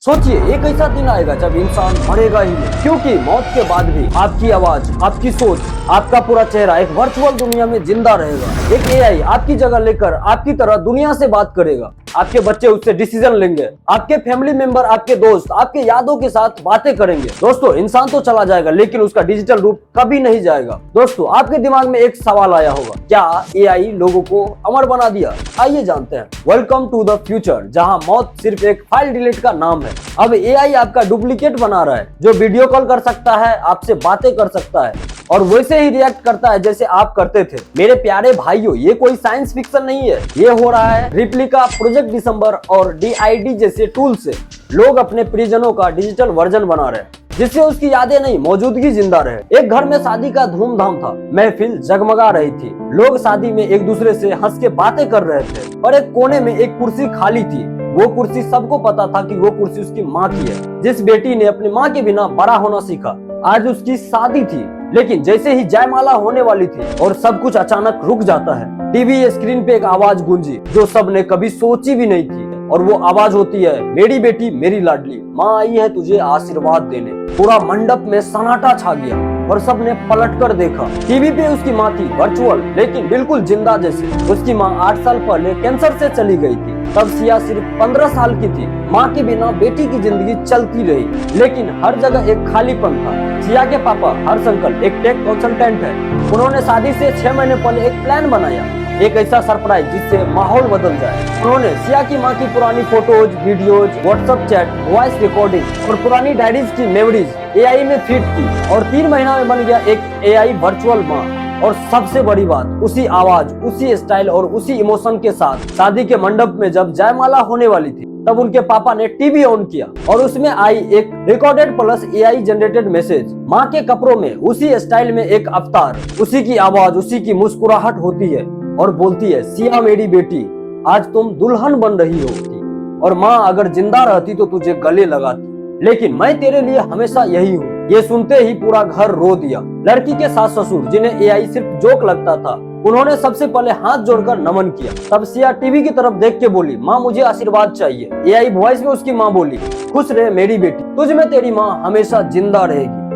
सोचिए एक ऐसा दिन आएगा जब इंसान मरेगा ही नहीं, क्योंकि मौत के बाद भी आपकी आवाज, आपकी सोच, आपका पूरा चेहरा एक वर्चुअल दुनिया में जिंदा रहेगा। एक एआई आपकी जगह लेकर आपकी तरह दुनिया से बात करेगा। आपके बच्चे उससे डिसीजन लेंगे, आपके फैमिली मेंबर, आपके दोस्त आपके यादों के साथ बातें करेंगे। दोस्तों, इंसान तो चला जाएगा लेकिन उसका डिजिटल रूप कभी नहीं जाएगा। दोस्तों, आपके दिमाग में एक सवाल आया होगा, क्या एआई लोगों को अमर बना दिया? आइए जानते हैं। वेलकम टू द फ्यूचर, जहां मौत सिर्फ एक फाइल डिलीट का नाम है। अब एआई आपका डुप्लीकेट बना रहा है, जो वीडियो कॉल कर सकता है, आपसे बातें कर सकता है और वैसे ही रिएक्ट करता है जैसे आप करते थे। मेरे प्यारे भाइयों, ये कोई साइंस फिक्शन नहीं है, ये हो रहा है रिप्लिका, प्रोजेक्ट दिसंबर और DID जैसे टूल से लोग अपने परिजनों का डिजिटल वर्जन बना रहे हैं, जिससे उसकी यादें नहीं, मौजूदगी जिंदा रहे। एक घर में शादी का धूमधाम था, महफिल जगमगा रही थी, लोग शादी में एक दूसरे से हंस के बातें कर रहे थे और एक कोने में एक कुर्सी खाली थी। वो कुर्सी सबको पता था कि वो कुर्सी उसकी माँ की है, जिस बेटी ने अपनी माँ के बिना बड़ा होना सीखा। आज उसकी शादी थी, लेकिन जैसे ही जयमाला होने वाली थी और सब कुछ अचानक रुक जाता है। टीवी स्क्रीन पे एक आवाज गूंजी जो सबने कभी सोची भी नहीं थी, और वो आवाज होती है, मेरी बेटी मेरी लाडली, माँ आई है तुझे आशीर्वाद देने। पूरा मंडप में सन्नाटा छा गया और सबने पलट कर देखा। टीवी पे उसकी माँ थी, वर्चुअल लेकिन बिल्कुल जिंदा जैसे। उसकी माँ 8 साल पहले कैंसर से चली गई थी। तब सिया सिर्फ 15 साल की थी। माँ के बिना बेटी की जिंदगी चलती रही, लेकिन हर जगह एक खालीपन था। सिया के पापा हर्ष अंकल एक टेक कंसल्टेंट है। उन्होंने शादी से 6 महीने पहले एक प्लान बनाया, एक ऐसा सरप्राइज जिससे माहौल बदल जाए। उन्होंने सिया की माँ की पुरानी photos, videos, WhatsApp chat, voice recording और पुरानी डायरीज की मेमोरीज एआई में फीड की और 3 महीना में बन गया एक एआई वर्चुअल माँ। और सबसे बड़ी बात, उसी आवाज, उसी स्टाइल और उसी इमोशन के साथ शादी के मंडप में जब जयमाला होने वाली थी, तब उनके पापा ने टीवी ऑन किया और उसमें आई एक recorded plus AI generated message. माँ के कपड़ों में उसी स्टाइल में एक अवतार, उसी की आवाज, उसी की मुस्कुराहट होती है और बोलती है, सिया मेरी बेटी, आज तुम दुल्हन बन रही हो और माँ अगर जिंदा रहती तो तुझे गले लगाती, लेकिन मैं तेरे लिए हमेशा यही हूँ। ये सुनते ही पूरा घर रो दिया। लड़की के सास ससुर, जिन्हें एआई सिर्फ जोक लगता था, उन्होंने सबसे पहले हाथ जोड़कर नमन किया। तब सिया टीवी की तरफ देख के बोली, माँ मुझे आशीर्वाद चाहिए। एआई वॉइस में उसकी माँ बोली, खुश रहे मेरी बेटी, तुझ में तेरी माँ हमेशा जिंदा रहेगी।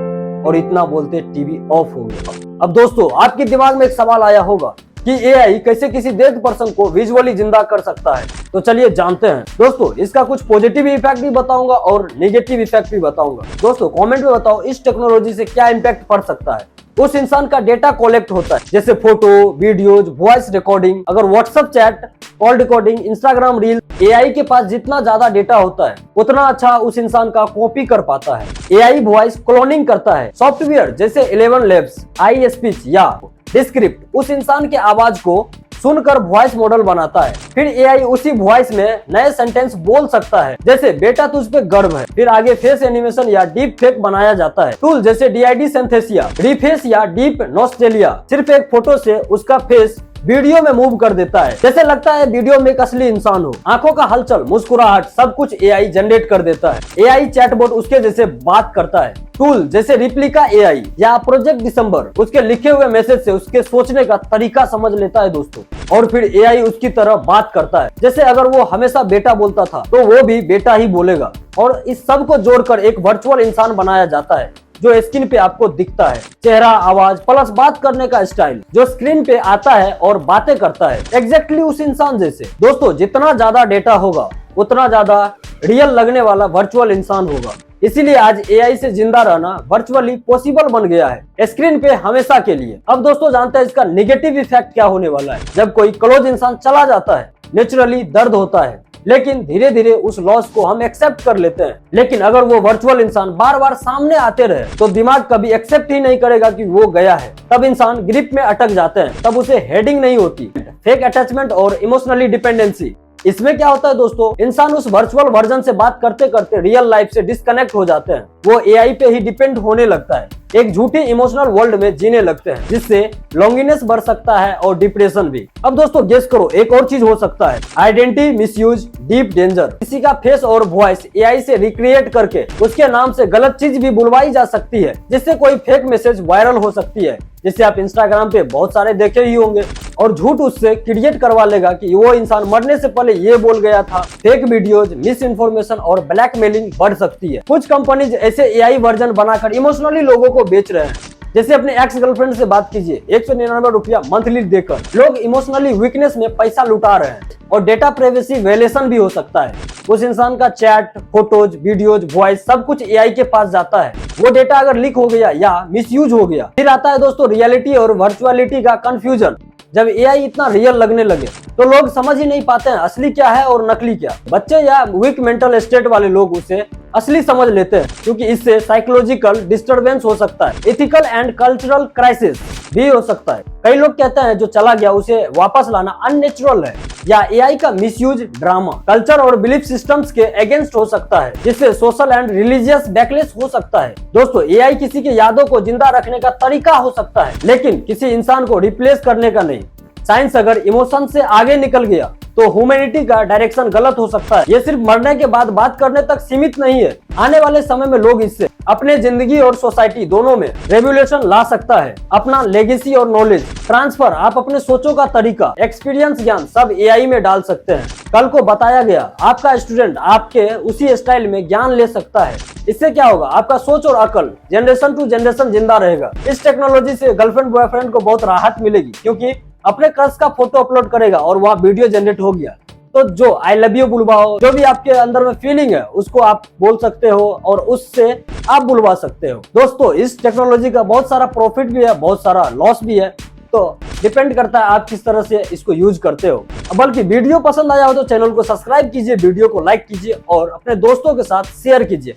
और इतना बोलते टीवी ऑफ हो गया। अब दोस्तों, आपके दिमाग में एक सवाल आया होगा कि एआई कैसे किसी डेड पर्सन को विजुअली जिंदा कर सकता है। तो चलिए जानते हैं। दोस्तों, इसका कुछ पॉजिटिव इफेक्ट भी बताऊंगा और नेगेटिव इफेक्ट भी बताऊंगा। दोस्तों, कमेंट में बताओ इस टेक्नोलॉजी से क्या इम्पैक्ट पड़ सकता है। उस इंसान का डेटा कलेक्ट होता है, जैसे फोटो, वीडियोज, वॉइस रिकॉर्डिंग, अगर WhatsApp chat, call recording, Instagram reel. AI के पास जितना ज्यादा डेटा होता है, उतना अच्छा उस इंसान का कॉपी कर पाता है। एआई वॉइस क्लोनिंग करता है। सॉफ्टवेयर जैसे 11 लैब्स, आई स्पीच या डिस्क्रिप्ट उस इंसान के आवाज को सुनकर वॉइस मॉडल बनाता है। फिर एआई उसी वॉइस में नए सेंटेंस बोल सकता है, जैसे बेटा तुझ पे गर्व है। फिर आगे फेस एनिमेशन या डीप फेक बनाया जाता है। टूल जैसे DID सिंथेसिया, रिफेस या डीप नॉस्टेलिया सिर्फ एक फोटो से उसका फेस वीडियो में मूव कर देता है, जैसे लगता है वीडियो में एक असली इंसान हो। आंखों का हलचल, मुस्कुराहट, सब कुछ एआई जनरेट कर देता है। एआई चैटबॉट उसके जैसे बात करता है। टूल जैसे रिप्लिका एआई या प्रोजेक्ट दिसंबर उसके लिखे हुए मैसेज से उसके सोचने का तरीका समझ लेता है दोस्तों, और फिर एआई उसकी तरह बात करता है। जैसे अगर वो हमेशा बेटा बोलता था तो वो भी बेटा ही बोलेगा। और इस सब को जोड़कर एक वर्चुअल इंसान बनाया जाता है, जो स्क्रीन पे आपको दिखता है। चेहरा, आवाज प्लस बात करने का स्टाइल जो स्क्रीन पे आता है और बातें करता है एग्जैक्टली उस इंसान जैसे। दोस्तों, जितना ज्यादा डेटा होगा उतना ज्यादा रियल लगने वाला वर्चुअल इंसान होगा। इसीलिए आज एआई से जिंदा रहना वर्चुअली पॉसिबल बन गया है, स्क्रीन पे हमेशा के लिए। अब दोस्तों, जानते हैं इसका नेगेटिव इफेक्ट क्या होने वाला है। जब कोई क्लोज इंसान चला जाता है, नेचुरली दर्द होता है, लेकिन धीरे धीरे उस लॉस को हम एक्सेप्ट कर लेते हैं। लेकिन अगर वो वर्चुअल इंसान बार बार सामने आते रहे तो दिमाग कभी एक्सेप्ट ही नहीं करेगा कि वो गया है। तब इंसान ग्रिप में अटक जाते हैं, तब उसे हेडिंग नहीं होती, फेक अटैचमेंट और इमोशनली डिपेंडेंसी। इसमें क्या होता है दोस्तों, इंसान उस वर्चुअल वर्जन से बात करते करते रियल लाइफ से डिस्कनेक्ट हो जाते हैं। वो एआई पे ही डिपेंड होने लगता है, एक झूठी इमोशनल वर्ल्ड में जीने लगते हैं, जिससे लोनलीनेस बढ़ सकता है और डिप्रेशन भी। अब दोस्तों, गेस करो एक और चीज हो सकता है, आइडेंटिटी मिसयूज, डीप डेंजर। किसी का फेस और वॉइस एआई से रिक्रिएट करके उसके नाम से गलत चीज भी बुलवाई जा सकती है, जिससे कोई फेक मैसेज वायरल हो सकती है, जिससे आप इंस्टाग्राम पे बहुत सारे देखे ही होंगे। और झूठ उससे क्रिएट करवा लेगा कि वो इंसान मरने से पहले ये बोल गया था। फेक वीडियोज, मिस इन्फॉर्मेशन और ब्लैकमेलिंग बढ़ सकती है। कुछ कंपनीज ऐसे एआई वर्जन बनाकर इमोशनली लोगों को बेच रहे हैं। जैसे अपने एक्स गर्लफ्रेंड से बात कीजिए, 199 रुपया मंथली देकर लोग इमोशनली वीकनेस में पैसा लुटा रहे हैं। और डेटा प्राइवेसी वायलेशन भी हो सकता है। उस इंसान का चैट, फोटोज, वीडियोज, वॉइस सब कुछ एआई के पास जाता है। वो डेटा अगर लीक हो गया या मिसयूज हो गया, फिर आता है दोस्तों रियलिटी और वर्चुअलिटी का कंफ्यूजन। जब एआई इतना रियल लगने लगे तो लोग समझ ही नहीं पाते हैं असली क्या है और नकली क्या। बच्चे या वीक मेंटल स्टेट वाले लोग उसे असली समझ लेते हैं, क्योंकि इससे साइकोलॉजिकल डिस्टरबेंस हो सकता है, एथिकल एंड कल्चरल क्राइसिस भी हो सकता है। कई लोग कहते हैं जो चला गया उसे वापस लाना अननेचुरल है, या एआई का मिसयूज ड्रामा, कल्चर और बिलीफ सिस्टम्स के अगेंस्ट हो सकता है, जिससे सोशल एंड रिलीजियस बैकलेस हो सकता है। दोस्तों, एआई किसी की यादों को जिंदा रखने का तरीका हो सकता है, लेकिन किसी इंसान को रिप्लेस करने का नहीं। साइंस अगर इमोशन से आगे निकल गया तो ह्यूमैनिटी का डायरेक्शन गलत हो सकता है। ये सिर्फ मरने के बाद बात करने तक सीमित नहीं है। आने वाले समय में लोग इससे अपने जिंदगी और सोसाइटी दोनों में रेवोल्यूशन ला सकता है। अपना लेगेसी और नॉलेज ट्रांसफर, आप अपने सोचों का तरीका, एक्सपीरियंस, ज्ञान सब एआई में डाल सकते हैं। कल को बताया गया आपका स्टूडेंट आपके उसी स्टाइल में ज्ञान ले सकता है। इससे क्या होगा, आपका सोच और अकल जनरेशन टू जनरेशन जिंदा रहेगा। इस टेक्नोलॉजी से गर्लफ्रेंड बॉयफ्रेंड को बहुत राहत मिलेगी, क्योंकि अपने क्रश का फोटो अपलोड करेगा और वहाँ वीडियो जनरेट हो गया तो जो आई लव यू बुलवाओ, जो भी आपके अंदर में फीलिंग है उसको आप बोल सकते हो और उससे आप बुलवा सकते हो। दोस्तों, इस टेक्नोलॉजी का बहुत सारा प्रॉफिट भी है, बहुत सारा लॉस भी है, तो डिपेंड करता है आप किस तरह से इसको यूज करते हो। बल्कि वीडियो पसंद आया हो तो चैनल को सब्सक्राइब कीजिए, वीडियो को लाइक कीजिए और अपने दोस्तों के साथ शेयर कीजिए।